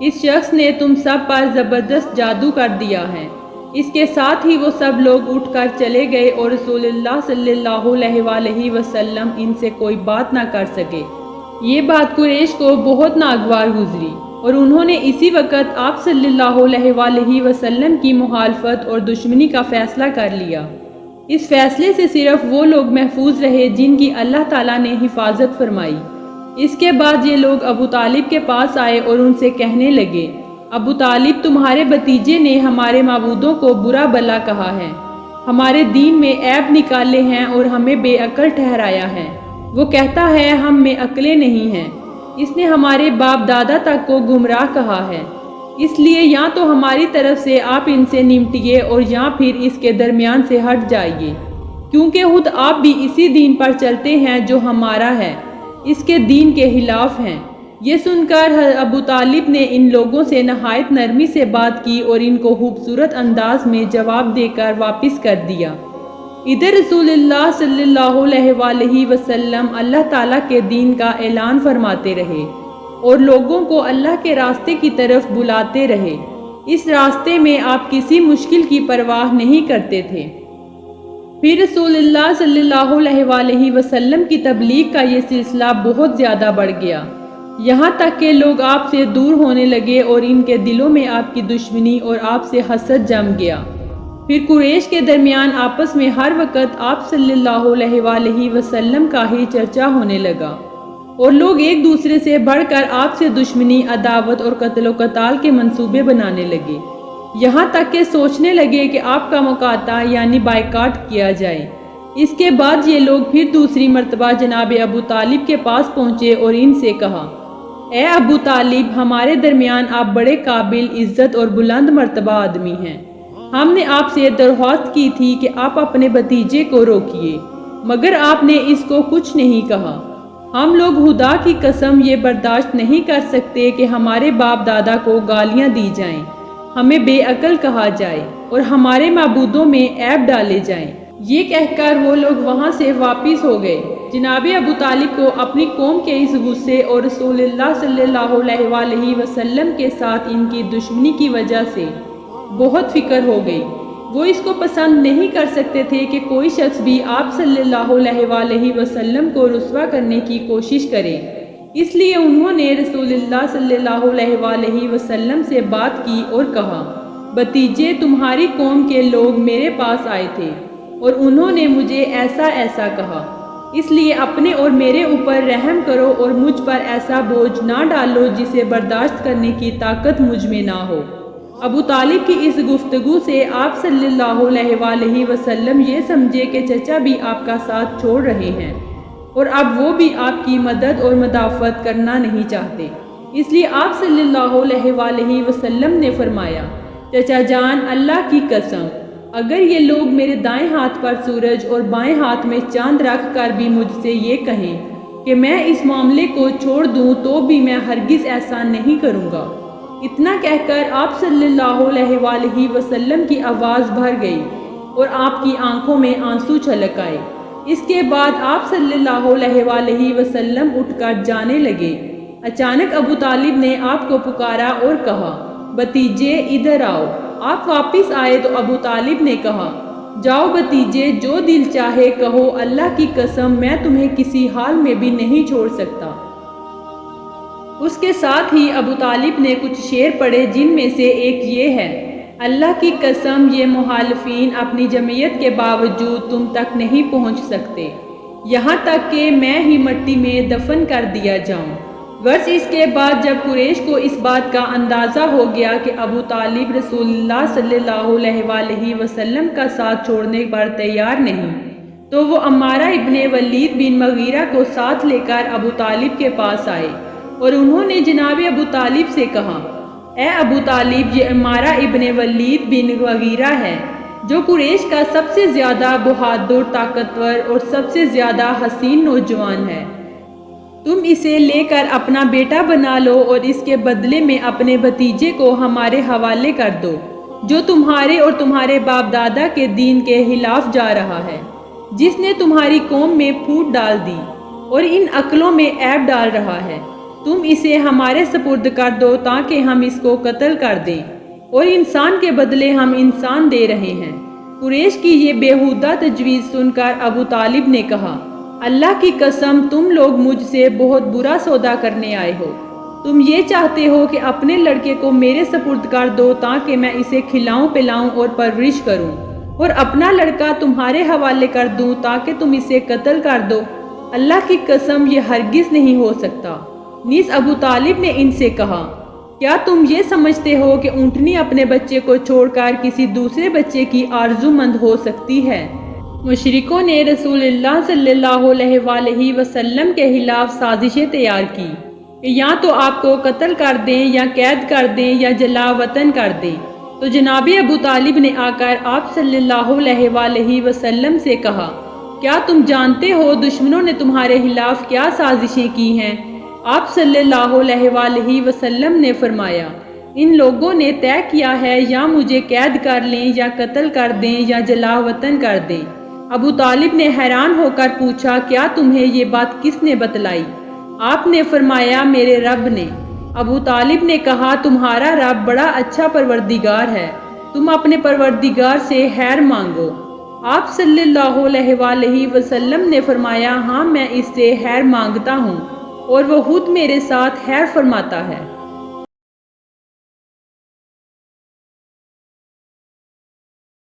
اس شخص نے تم سب پر زبردست جادو کر دیا ہے۔ اس کے ساتھ ہی وہ سب لوگ اٹھ کر چلے گئے اور رسول اللہ صلی اللہ علیہ وآلہ وسلم ان سے کوئی بات نہ کر سکے۔ یہ بات قریش کو بہت ناگوار گزری اور انہوں نے اسی وقت آپ صلی اللہ علیہ وآلہ وسلم کی مخالفت اور دشمنی کا فیصلہ کر لیا۔ اس فیصلے سے صرف وہ لوگ محفوظ رہے جن کی اللہ تعالیٰ نے حفاظت فرمائی۔ اس کے بعد یہ لوگ ابو طالب کے پاس آئے اور ان سے کہنے لگے، ابو طالب، تمہارے بھتیجے نے ہمارے معبودوں کو برا بھلا کہا ہے، ہمارے دین میں عیب نکالے ہیں اور ہمیں بے عقل ٹھہرایا ہے۔ وہ کہتا ہے ہم میں عقلیں نہیں ہیں۔ اس نے ہمارے باپ دادا تک کو گمراہ کہا ہے۔ اس لیے یا تو ہماری طرف سے آپ ان سے نمٹیے اور یا پھر اس کے درمیان سے ہٹ جائیے، کیونکہ خود آپ بھی اسی دین پر چلتے ہیں جو ہمارا ہے، اس کے دین کے خلاف ہیں۔ یہ سن کر ابو طالب نے ان لوگوں سے نہایت نرمی سے بات کی اور ان کو خوبصورت انداز میں جواب دے کر واپس کر دیا۔ ادھر رسول اللہ صلی اللہ علیہ وآلہ وسلم اللہ تعالیٰ کے دین کا اعلان فرماتے رہے اور لوگوں کو اللہ کے راستے کی طرف بلاتے رہے۔ اس راستے میں آپ کسی مشکل کی پرواہ نہیں کرتے تھے۔ پھر رسول اللہ صلی اللہ علیہ وآلہ وسلم کی تبلیغ کا یہ سلسلہ بہت زیادہ بڑھ گیا، یہاں تک کہ لوگ آپ سے دور ہونے لگے اور ان کے دلوں میں آپ کی دشمنی اور آپ سے حسد جم گیا۔ پھر قریش کے درمیان آپس میں ہر وقت آپ صلی اللہ علیہ وآلہ وسلم کا ہی چرچا ہونے لگا اور لوگ ایک دوسرے سے بڑھ کر آپ سے دشمنی، عداوت اور قتل و قتال کے منصوبے بنانے لگے، یہاں تک کہ سوچنے لگے کہ آپ کا مقاطع یعنی بائیکاٹ کیا جائے۔ اس کے بعد یہ لوگ پھر دوسری مرتبہ جناب ابو طالب کے پاس پہنچے اور ان سے کہا، اے ابو طالب، ہمارے درمیان آپ بڑے قابل عزت اور بلند مرتبہ آدمی ہیں۔ ہم نے آپ سے درخواست کی تھی کہ آپ اپنے بھتیجے کو روکیے، مگر آپ نے اس کو کچھ نہیں کہا۔ ہم لوگ خدا کی قسم یہ برداشت نہیں کر سکتے کہ ہمارے باپ دادا کو گالیاں دی جائیں، ہمیں بے عقل کہا جائے اور ہمارے معبودوں میں عیب ڈالے جائیں۔ یہ کہہ کر وہ لوگ وہاں سے واپس ہو گئے۔ جناب ابو طالب کو اپنی قوم کے اس غصے اور رسول اللہ صلی اللہ علیہ وآلہ وسلم کے ساتھ ان کی دشمنی کی وجہ سے بہت فکر ہو گئی۔ وہ اس کو پسند نہیں کر سکتے تھے کہ کوئی شخص بھی آپ صلی اللہ علیہ وآلہ وسلم کو رسوا کرنے کی کوشش کرے۔ اس لیے انہوں نے رسول اللہ صلی اللہ علیہ وآلہ وسلم سے بات کی اور کہا، بھتیجے، تمہاری قوم کے لوگ میرے پاس آئے تھے اور انہوں نے مجھے ایسا ایسا کہا، اس لیے اپنے اور میرے اوپر رحم کرو اور مجھ پر ایسا بوجھ نہ ڈالو جسے برداشت کرنے کی طاقت مجھ میں نہ ہو۔ ابو طالب کی اس گفتگو سے آپ صلی اللہ علیہ وآلہ وسلم یہ سمجھے کہ چچا بھی آپ کا ساتھ چھوڑ رہے ہیں اور اب وہ بھی آپ کی مدد اور مدافعت کرنا نہیں چاہتے۔ اس لیے آپ صلی اللہ علیہ وآلہ وسلم نے فرمایا، چچا جان، اللہ کی قسم، اگر یہ لوگ میرے دائیں ہاتھ پر سورج اور بائیں ہاتھ میں چاند رکھ کر بھی مجھ سے یہ کہیں کہ میں اس معاملے کو چھوڑ دوں تو بھی میں ہرگز ایسا نہیں کروں گا۔ اتنا کہہ کر آپ صلی اللہ علیہ وآلہ وسلم کی آواز بھر گئی اور آپ کی آنکھوں میں آنسو چھلک آئے۔ اس کے بعد آپ صلی اللہ علیہ وآلہ وسلم اٹھ کر جانے لگے۔ اچانک ابو طالب نے آپ کو پکارا اور کہا، بھتیجے ادھر آؤ۔ آپ واپس آئے تو ابو طالب نے کہا، جاؤ بھتیجے، جو دل چاہے کہو، اللہ کی قسم میں تمہیں کسی حال میں بھی نہیں چھوڑ سکتا۔ اس کے ساتھ ہی ابو طالب نے کچھ شعر پڑھے جن میں سے ایک یہ ہے، اللہ کی قسم یہ مخالفین اپنی جمعیت کے باوجود تم تک نہیں پہنچ سکتے، یہاں تک کہ میں ہی مٹی میں دفن کر دیا جاؤں۔ ورث اس کے بعد جب قریش کو اس بات کا اندازہ ہو گیا کہ ابو طالب رسول اللہ صلی اللہ علیہ وآلہ وسلم کا ساتھ چھوڑنے پر تیار نہیں، تو وہ عمارہ ابن ولید بن مغیرہ کو ساتھ لے کر ابو طالب کے پاس آئے اور انہوں نے جناب ابو طالب سے کہا، اے ابو طالب، یہ عمارہ ابن ولید بن مغیرہ ہے جو قریش کا سب سے زیادہ بہادر، طاقتور اور سب سے زیادہ حسین نوجوان ہے۔ تم اسے لے کر اپنا بیٹا بنا لو اور اس کے بدلے میں اپنے بھتیجے کو ہمارے حوالے کر دو، جو تمہارے اور تمہارے باپ دادا کے دین کے خلاف جا رہا ہے، جس نے تمہاری قوم میں پھوٹ ڈال دی اور ان عقلوں میں عیب ڈال رہا ہے۔ تم اسے ہمارے سپرد کر دو تاکہ ہم اس کو قتل کر دیں، اور انسان کے بدلے ہم انسان دے رہے ہیں۔ قریش کی یہ بیہودہ تجویز سن کر ابو طالب نے کہا، اللہ کی قسم تم لوگ مجھ سے بہت برا سودا کرنے آئے ہو۔ تم یہ چاہتے ہو کہ اپنے لڑکے کو میرے سپرد کر دو تاکہ میں اسے کھلاؤں پلاؤں اور پرورش کروں، اور اپنا لڑکا تمہارے حوالے کر دوں تاکہ تم اسے قتل کر دو۔ اللہ کی قسم یہ ہرگز نہیں ہو سکتا۔ نیز ابو طالب نے ان سے کہا، کیا تم یہ سمجھتے ہو کہ اونٹنی اپنے بچے کو چھوڑ کر کسی دوسرے بچے کی آرزو مند ہو سکتی ہے؟ مشرکوں نے رسول اللہ صلی اللہ علیہ وآلہ وسلم کے خلاف سازشیں تیار کی کہ یا تو آپ کو قتل کر دیں یا قید کر دیں یا جلا وطن کر دیں۔ تو جناب ابو طالب نے آ کر آپ صلی اللہ علیہ وآلہ وسلم سے کہا، کیا تم جانتے ہو دشمنوں نے تمہارے خلاف کیا سازشیں کی ہیں؟ آپ صلی اللہ علیہ وآلہ وسلم نے فرمایا، ان لوگوں نے طے کیا ہے یا مجھے قید کر لیں یا قتل کر دیں یا جلا وطن کر دیں۔ ابو طالب نے حیران ہو کر پوچھا، کیا تمہیں یہ بات کس نے بتلائی؟ آپ نے فرمایا، میرے رب نے۔ ابو طالب نے کہا، تمہارا رب بڑا اچھا پروردگار ہے، تم اپنے پروردگار سے خیر مانگو۔ آپ صلی اللہ علیہ وآلہ وسلم نے فرمایا، ہاں میں اس سے خیر مانگتا ہوں اور وہ خود میرے ساتھ خیر فرماتا ہے۔